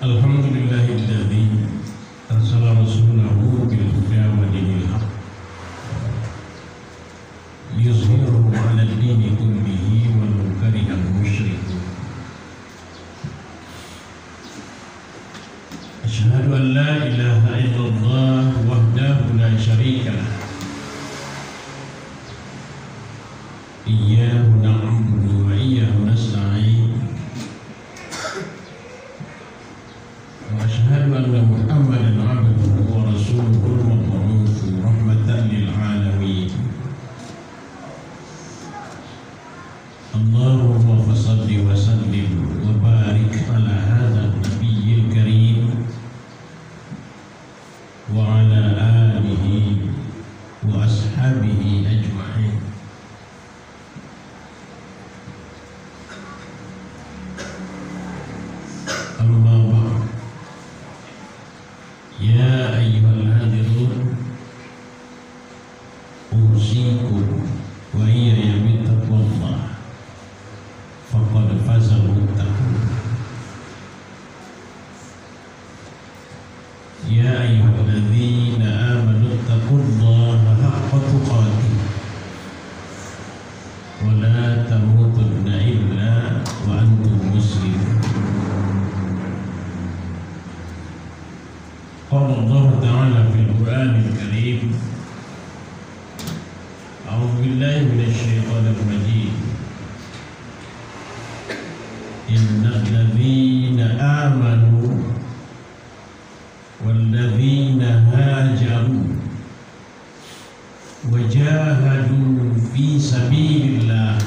Alhamdulillahilladzi arsala rasulahu bil huda wa dinil haqq liyuzhirahu 'ala ad-dini kullihi walau karihal musyrikun. Asyhadu an la ilaha illallah wahdahu la syarika lah. Iyyahu na'budu wa iyyahu nasta'in. Wa asyhadu anna Muhammadan 'abduhu wa rasuluhu al-mab'uts rahmatan lil 'alamin. Allahumma fashalli wa sallim wa barik ala hadzal nabiyil karim wa ala alihi wa ashabihi ajma'in. Amma ba'd. Ya ayyuhal hadirun, usikum wa iyaya bittaqwallah faqad fazal muttaqun. Ya ayyuhalladzina amanu taqullaha haqqa tuqatih wa la tamutunna illa wa antum muslimun. Qala Allah Ta'ala fil Qur'anil Karim, A'udzu billahi minasy syaithanir rajim. Innal ladzina amanu wal ladzina hajaru wa jahadu fi sabilillah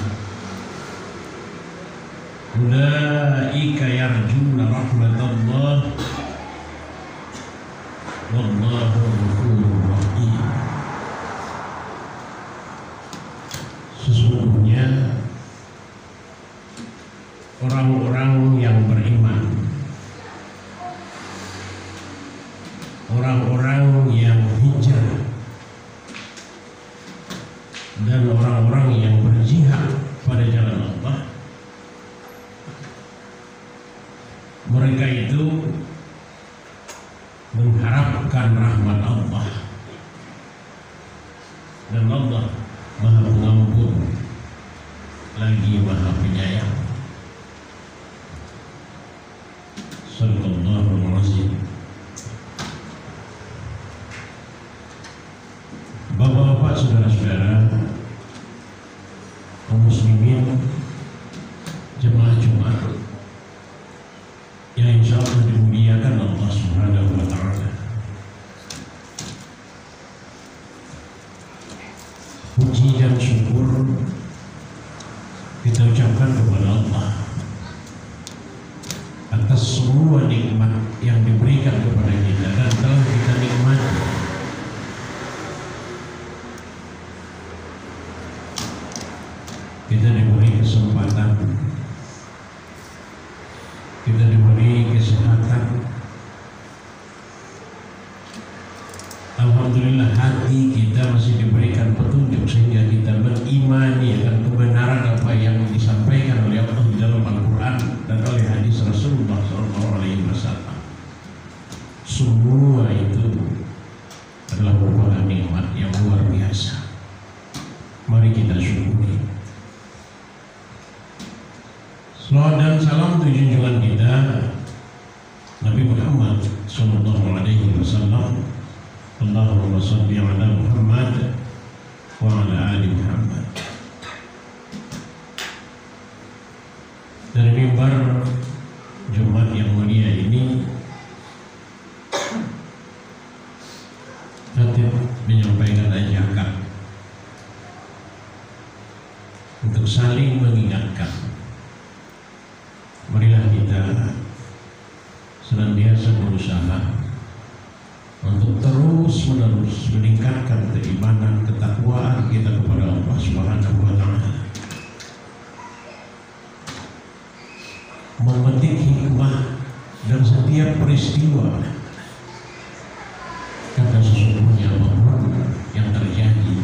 ulaika yarjuna rahmatallah wallahu ghafurur rahim. Sesungguhnya orang-orang yang beriman, orang-orang yang hijrah, dan orang-orang yang berjihad pada jalan Allah, mereka itu mengharapkan rahmat Allah, dan Allah Maha Pengampun lagi Maha Penyayang. Sallallahu alaihi wasallam. Bapak-bapak, saudara-saudara, kaum muslimin, jemaah Jumat yang insya Allah dimuliakan Allah Subhanahu wa Ta'ala. Puji dan syukur kita ucapkan kepada Allah atas semua nikmat yang diberikan kepada kita dan telah kita nikmati. Kita diberi kesempatan, kita diberi kesehatan. Alhamdulillah, hati kita masih diberikan petunjuk sehingga kita berimani akan kebenaran apa yang disampaikan oleh Allah di dalam Al-Quran dan oleh hadis Rasulullah SAW. Semua itu adalah merupakan nikmat yang luar biasa. Mari kita syukuri. Salawat dan salam untuk junjungan kita Nabi Muhammad SAW. Allahumma salli ala Muhammad wa ala ali Muhammad. Dari mimbar Jumat yang mulia ini, Khatib menyampaikan ajakan untuk saling mengingatkan. Marilah kita senantiasa berusaha untuk terus-menerus meningkatkan keimanan, ketakwaan kita kepada Allah Subhanahu wa Ta'ala, memetik hikmah dan setiap peristiwa, karena sesungguhnya apapun yang terjadi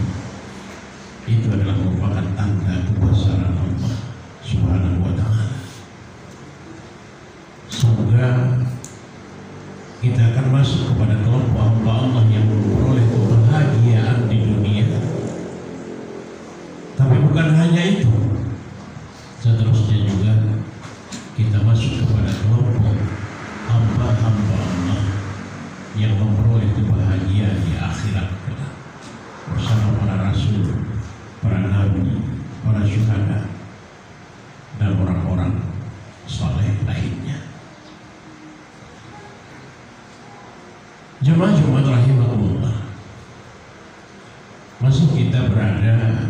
itu adalah merupakan tanda kebesaran Allah Subhanahu wa Ta'ala. Semoga kita akan masuk kepada kelompok hamba Allah yang memperoleh kebahagiaan di dunia. Tapi bukan hanya itu, seterusnya juga kita masuk kepada kelompok hamba-hamba Allah yang memperoleh kebahagiaan di akhirat bersama para rasul, para nabi, para syuhada, dan orang-orang saleh lainnya. Jemaah-jemaah rahimahumullah, masih kita berada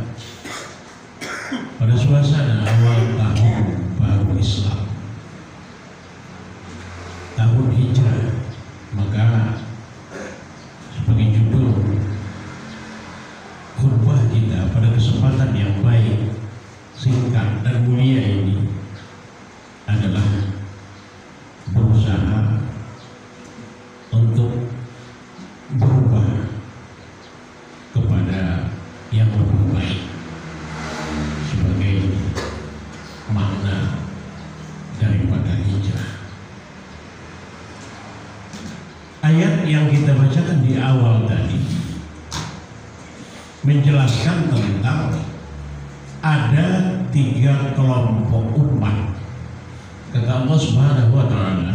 pada suasana awal tahun baru Islam, tahun hijrah. Maka sebagai judul khutbah kita pada kesempatan yang baik, singkat dan mulia ini adalah berusaha untuk berubah kepada yang lebih baik sebagai makna daripada hijrah. Ayat yang kita bacakan di awal tadi menjelaskan tentang ada 3 kelompok umat, kata Allah Subhanahu wa Ta'ala,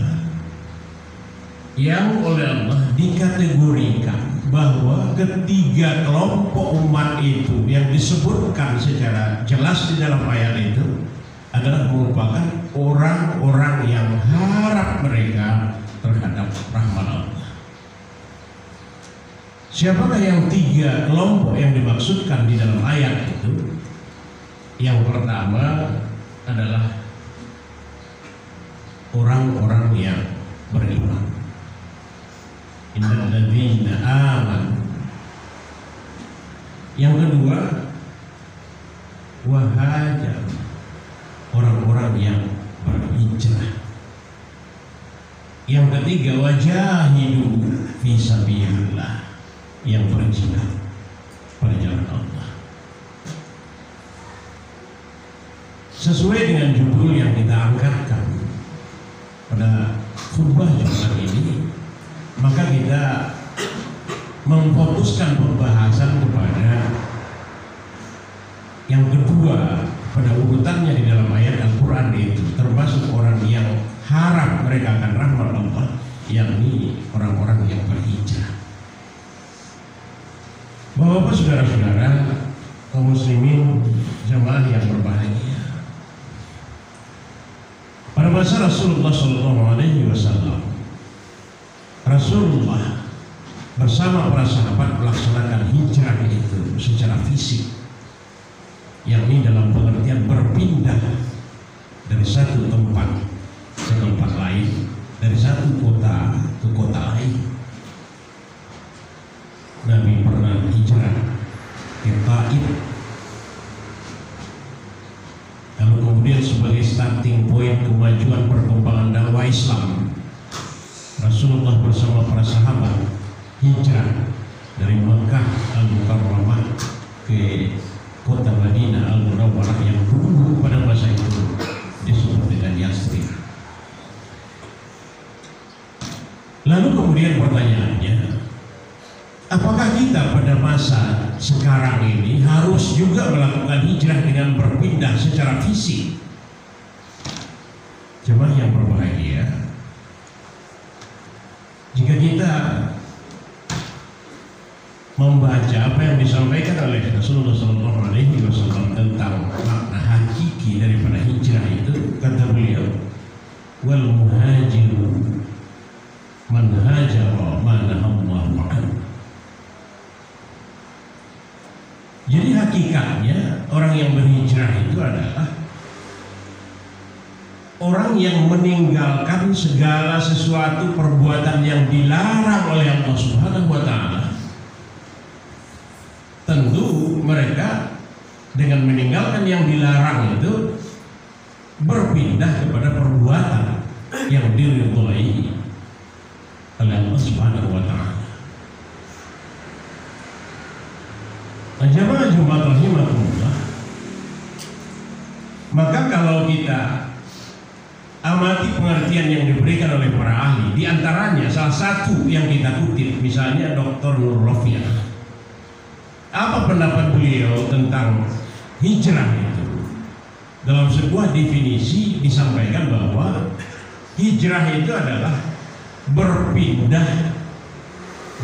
yang oleh Allah dikategorikan bahwa ketiga kelompok umat itu yang disebutkan secara jelas di dalam ayat itu adalah merupakan orang-orang yang harap mereka terhadap rahmat Allah. Siapakah yang 3 kelompok yang dimaksudkan di dalam ayat itu? Yang pertama adalah orang-orang yang beriman. Innal ladzina amanu. Yang kedua, wahajar, orang-orang yang berhijrah. Yang ketiga, wajahidu fi sabilillah, yang berjihad pada jalan Allah. Sesuai dengan judul yang kita angkatkan pada khutbah Jumat ini, maka kita memfokuskan pembahasan kepada yang kedua pada urutannya di dalam ayat Al-Quran itu, termasuk orang yang harap mereka akan rahmat Allah, yakni orang-orang yang berhijrah. Bapak-bapak, saudara-saudara, kaum muslimin, jemaah yang berbahagia, pada masa Rasulullah SAW, Rasulullah bersama para sahabat melaksanakan hijrah itu secara fisik, yakni dalam pengertian berpindah dari satu tempat ke tempat lain, dari satu kota ke kota lain. Nabi pernah hijrah ke Taif, lalu kemudian sebagai starting point kemajuan perkembangan dakwah Islam, Rasulullah bersama para sahabat hijrah dari Mekah Al-Mukarramah ke kota Madinah Al-Munawwarah yang dulu pada masa itu disebut dengan Yathrib. Lalu kemudian pertanyaannya, apakah kita pada masa sekarang ini harus juga melakukan hijrah dengan berpindah secara fisik? Jemaah yang berbahagia, jika kita membaca apa yang disampaikan oleh Rasulullah SAW tentang makna hakiki daripada hijrah itu, kata beliau, wal muhajiru man hajara ma nahallahu anhu. Jadi hakikatnya orang yang berhijrah itu adalah orang yang meninggalkan segala sesuatu perbuatan yang dilarang oleh Allah Subhanahu wa Ta'ala. Tentu mereka dengan meninggalkan yang dilarang itu berpindah kepada perbuatan yang diridhoi oleh Allah Subhanahu wa Ta'ala. Jemaah Jumat rahimahullah, maka kalau kita amati pengertian pengertian yang diberikan oleh para ahli. Di antaranya salah satu yang kita kutip, misalnya Dr. Nur Rofiah. Apa pendapat beliau tentang hijrah itu? Dalam sebuah definisi disampaikan bahwa hijrah itu adalah berpindah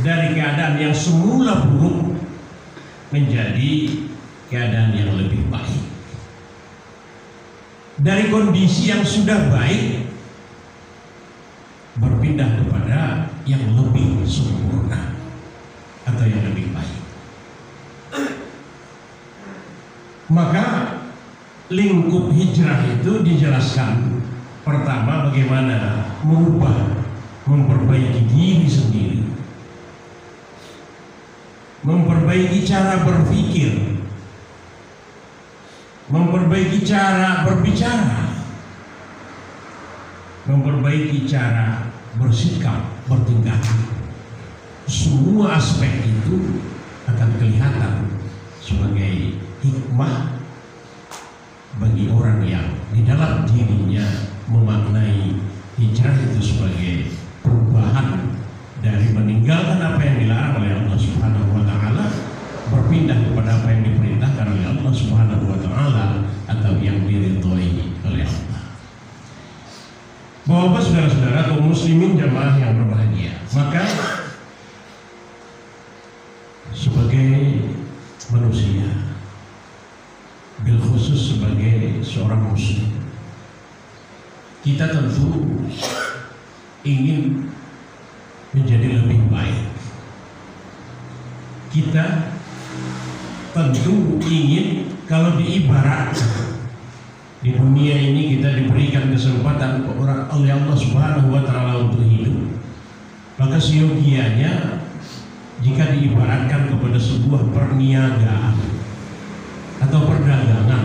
dari keadaan yang semula buruk menjadi keadaan yang lebih baik. Dari kondisi yang sudah baik berpindah kepada yang lebih sempurna atau yang lebih baik. Maka lingkup hijrah itu dijelaskan. Pertama, bagaimana merubah, memperbaiki diri sendiri, memperbaiki cara berpikir, memperbaiki cara berbicara, memperbaiki cara bersikap, bertingkah. Semua aspek itu akan kelihatan sebagai hikmah bagi orang yang di dalam dirinya memaknai hijrah itu sebagai perubahan dari meninggalkan apa yang dilarang oleh Allah Subhanahu wa taala, berpindah kepada apa yang diperintahkan oleh Allah Subhanahu wa taala atau yang diridhoi oleh Allah. Bapak-bapak, saudara-saudara kaum muslimin jamaah yang berbahagia, maka sebagai manusia, bil khusus sebagai seorang muslim, kita tentu ingin menjadi lebih baik. Kita tentu ingin, kalau diibaratkan di dunia ini kita diberikan kesempatan oleh Allah Subhanahu wa taala untuk hidup, maka seyogianya jika diibaratkan kepada sebuah perniagaan atau perdagangan,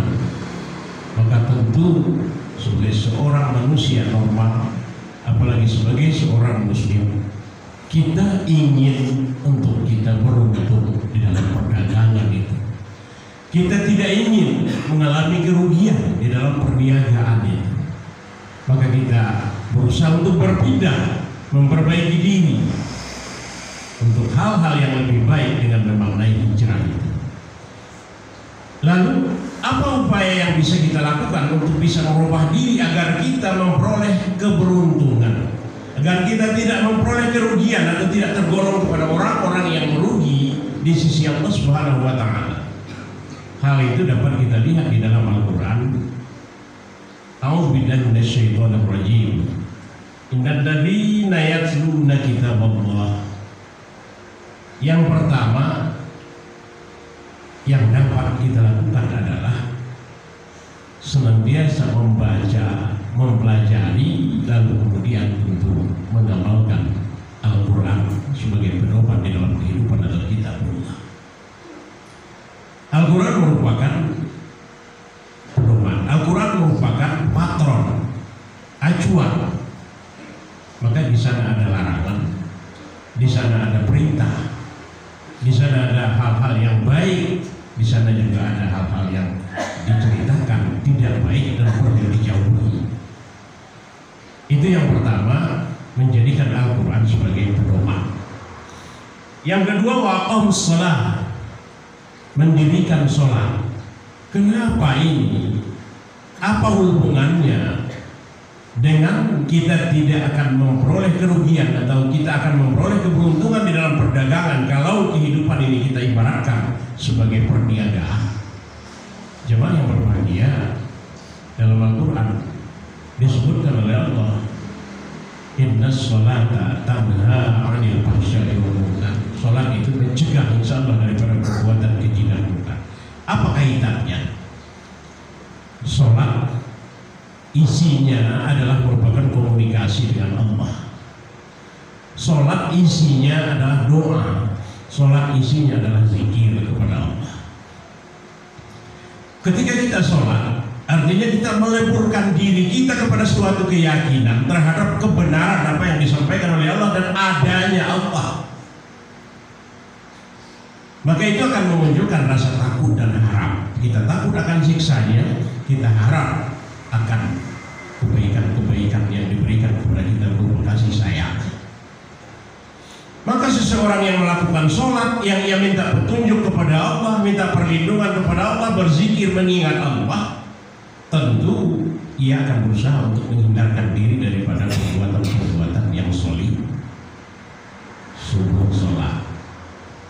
maka tentu sebagai seorang manusia normal, apalagi sebagai seorang muslim, kita ingin untuk kita beruntung di dalam perdagangan itu. Kita tidak ingin mengalami kerugian di dalam perniagaan itu. Maka kita berusaha untuk berpindah, memperbaiki diri untuk hal-hal yang lebih baik dengan memaknai hijrah itu. Lalu apa upaya yang bisa kita lakukan untuk bisa merubah diri agar kita memperoleh keberuntungan, agar kita tidak memperoleh kerugian atau tidak tergolong kepada orang-orang yang merugi di sisi Allah Subhanahu wa taala? Hal itu dapat kita lihat di dalam Al-Quran. A'udzubillahi minasyaitonir rajim. Innal ladzina yatluna kitaballah. Yang pertama yang dapat kita lakukan adalah senantiasa membaca, mempelajari, lalu kemudian untuk mengamalkan Al-Quran sebagai pedoman di dalam kehidupan adalah kitabullah. Al-Quran merupakan pedoman, Al-Quran merupakan patron, acuan. Maka di sana ada larangan, di sana ada perintah, di sana ada hal-hal yang baik, di sana juga ada hal-hal yang diceritakan tidak baik dan perlu dijauhi. Itu yang pertama, menjadikan Al-Quran sebagai pedoman. Yang kedua, waqamus shalah, mendirikan sholat. Kenapa ini? Apa hubungannya dengan kita tidak akan memperoleh kerugian atau kita akan memperoleh keberuntungan di dalam perdagangan kalau kehidupan ini kita ibaratkan sebagai perniagaan? Jemaah yang berbahagia, dalam Al-Quran disebutkan oleh Allah, inna sholata tanha 'anil fahsya'i wal munkar. Salat itu mencegah insyaallah daripada perbuatan keji dan munkar. Apa kaitannya? Salat isinya adalah merupakan komunikasi dengan Allah. Salat isinya adalah doa. Salat isinya adalah zikir kepada Allah. Ketika kita salat, artinya kita meleburkan diri kita kepada suatu keyakinan terhadap kebenaran apa yang disampaikan oleh Allah dan adanya Allah. Maka itu akan memunculkan rasa takut dan harap. Kita takut akan siksanya, kita harap akan kebaikan-kebaikan kebaikan yang diberikan kepada kita berupa kasih sayang. Maka seseorang yang melakukan sholat, yang ia minta petunjuk kepada Allah, minta perlindungan kepada Allah, berzikir mengingat Allah, tentu ia akan berusaha untuk menghindarkan diri daripada perbuatan-perbuatan yang sholih. Subuh sholat,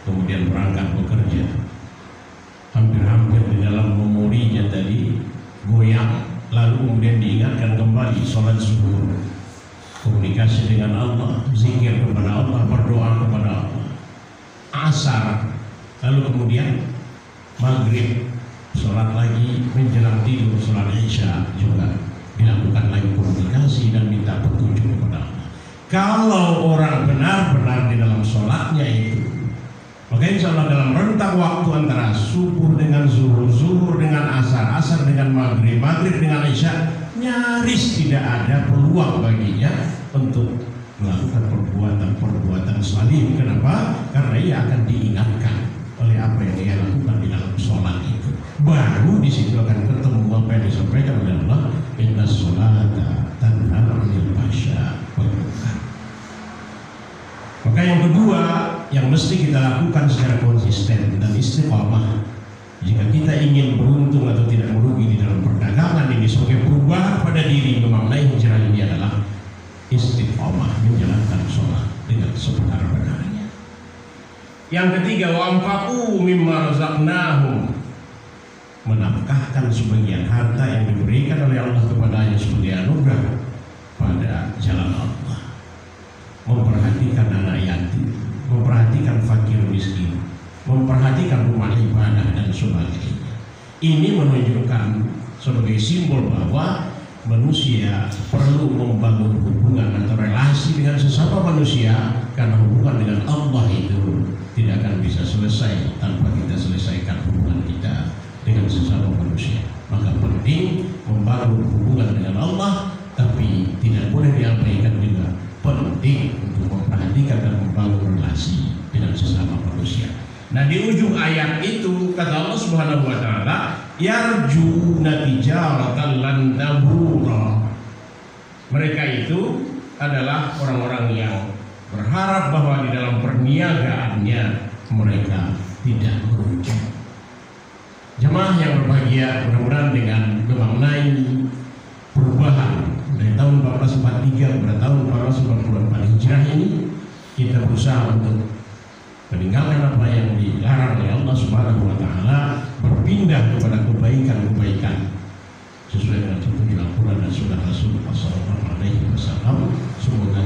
kemudian berangkat bekerja, hampir-hampir di dalam memorinya tadi goyang, lalu kemudian diingatkan kembali sholat subuh, komunikasi dengan Allah, zikir kepada Allah, berdoa kepada Allah. Asar, lalu kemudian maghrib, sholat lagi, menjelang tidur, sholat isya juga dilakukan lagi komunikasi dan minta petunjuk kepada Allah. Kalau orang benar-benar di dalam sholatnya itu, maka insya Allah dalam rentang waktu antara subuh dengan zuhur, zuhur dengan asar, asar dengan maghrib, maghrib dengan isya, nyaris tidak ada peluang baginya untuk melakukan perbuatan salim. Kenapa? Karena ia akan diingatkan oleh apa yang ia lakukan di dalam sholat itu. Baru di situ akan ketemu apa yang disampaikan oleh Allah, inna sholata tanha 'anil fahsya'i wal munkar. Maka yang kedua yang mesti kita lakukan secara konsisten dan istiqamah, jika kita ingin beruntung atau tidak merugi di dalam perdagangan ini sebagai perubahan pada diri memaknai hijrah ini adalah istiqamah menjalankan sholat dengan sebenar-benarnya. Yang ketiga, wa'anfaqu mimma razaqnahum, menafkahkan sebagian harta yang diberikan oleh Allah kepadanya sebagai anugerah pada jalan Allah, memperhatikan anak yatim, memperhatikan fakir miskin, memperhatikan rumah ibadah dan sebagainya. Ini menunjukkan sebagai simbol bahwa manusia perlu membangun hubungan atau relasi dengan sesama manusia, karena hubungan dengan Allah itu tidak akan bisa selesai tanpa kita selesaikan hubungan kita dengan sesama manusia. Maka penting membangun hubungan dengan Allah, tapi tidak boleh diabaikan juga penting untuk memperhatikan dan membangun relasi dengan sesama manusia. Nah, di ujung ayat itu kata Allah Subhanahu wa taala, yarjuna tijaratan lan tabura. Mereka itu adalah orang-orang yang berharap bahwa di dalam perniagaannya mereka tidak merugi. Jemaah yang berbahagia, mudah-mudahan dengan memaknai perubahan dari tahun 1443 pada tahun 1444 Hijrah ini, kita berusaha untuk meninggalkan apa yang dilarang oleh Allah Subhanahu wa taala, berpindah kepada kebaikan sesuai dengan petunjuk Al-Qur'an dan Sunnah Rasulullah sallallahu alaihi wasallam. Semoga